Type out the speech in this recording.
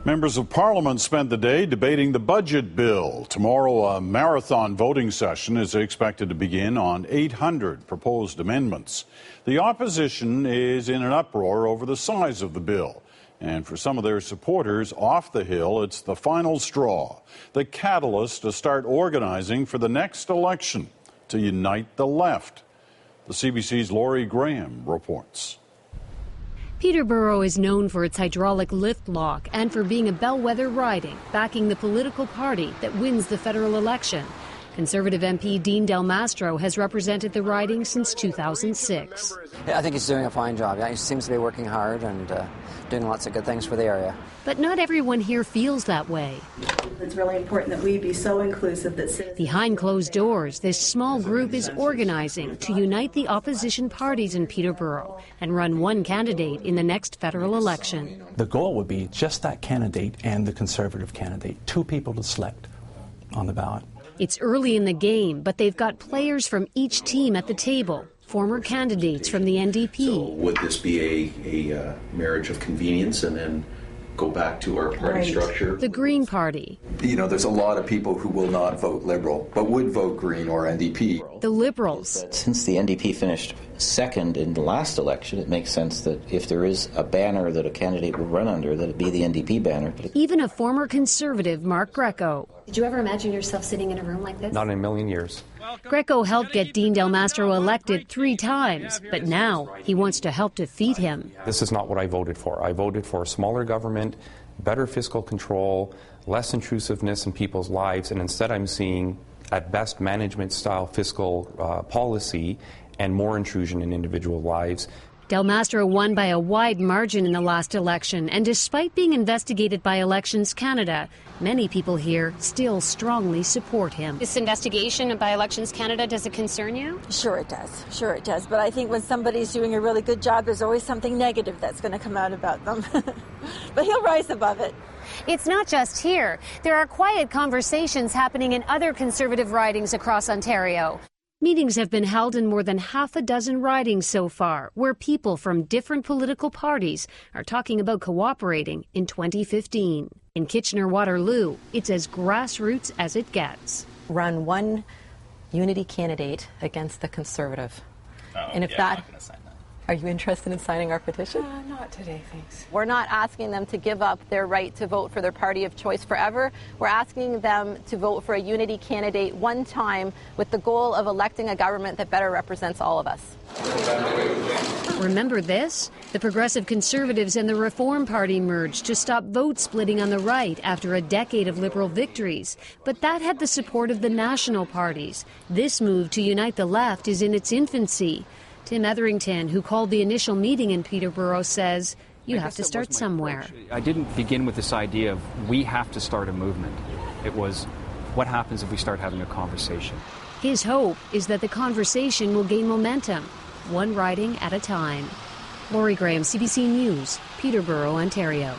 Members of Parliament spent the day debating the budget bill. Tomorrow, a marathon voting session is expected to begin on 800 proposed amendments. The opposition is in an uproar over the size of the bill. And for some of their supporters off the Hill, it's the final straw, the catalyst to start organizing for the next election, to unite the left. The CBC's Laurie Graham reports. Peterborough is known for its hydraulic lift lock and for being a bellwether riding, backing the political party that wins the federal election. Conservative MP Dean Del Mastro has represented the riding since 2006. I think he's doing a fine job. He seems to be working hard and doing lots of good things for the area. But not everyone here feels that way. It's really important that we be so inclusive that citizens... Behind closed doors, this small group is organizing to unite the opposition parties in Peterborough and run one candidate in the next federal election. The goal would be just that candidate and the Conservative candidate, two people to select on the ballot. It's early in the game, but they've got players from each team at the table, former candidates from the NDP. So would this be a marriage of convenience and then go back to our party structure? The Green Party. You know, there's a lot of people who will not vote Liberal, but would vote Green or NDP. The Liberals. Since the NDP finished second in the last election, it makes sense that if there is a banner that a candidate would run under, that it be the NDP banner. Even a former Conservative, Mark Greco. Did you ever imagine yourself sitting in a room like this? Not in a million years. Greco helped get Dean Del Mastro elected 3 times, but now he wants to help defeat him. This is not what I voted for. I voted for a smaller government, better fiscal control, less intrusiveness in people's lives, and instead I'm seeing, at best, management-style fiscal policy and more intrusion in individual lives. Del Mastro won by a wide margin in the last election, and despite being investigated by Elections Canada, many people here still strongly support him. This investigation by Elections Canada, does it concern you? Sure it does. Sure it does. But I think when somebody's doing a really good job, there's always something negative that's going to come out about them. But he'll rise above it. It's not just here. There are quiet conversations happening in other Conservative ridings across Ontario. Meetings have been held in more than half a dozen ridings so far, where people from different political parties are talking about cooperating in 2015. In Kitchener-Waterloo, it's as grassroots as it gets. Run one unity candidate against the Conservative. And if I'm not gonna sign that. Are you interested in signing our petition? Not today, thanks. We're not asking them to give up their right to vote for their party of choice forever. We're asking them to vote for a unity candidate one time with the goal of electing a government that better represents all of us. Remember this? The Progressive Conservatives and the Reform Party merged to stop vote splitting on the right after a decade of Liberal victories. But that had the support of the national parties. This move to unite the left is in its infancy. Tim Etherington, who called the initial meeting in Peterborough, says you have to start somewhere. I didn't begin with this idea of we have to start a movement. It was what happens if we start having a conversation. His hope is that the conversation will gain momentum, one riding at a time. Laurie Graham, CBC News, Peterborough, Ontario.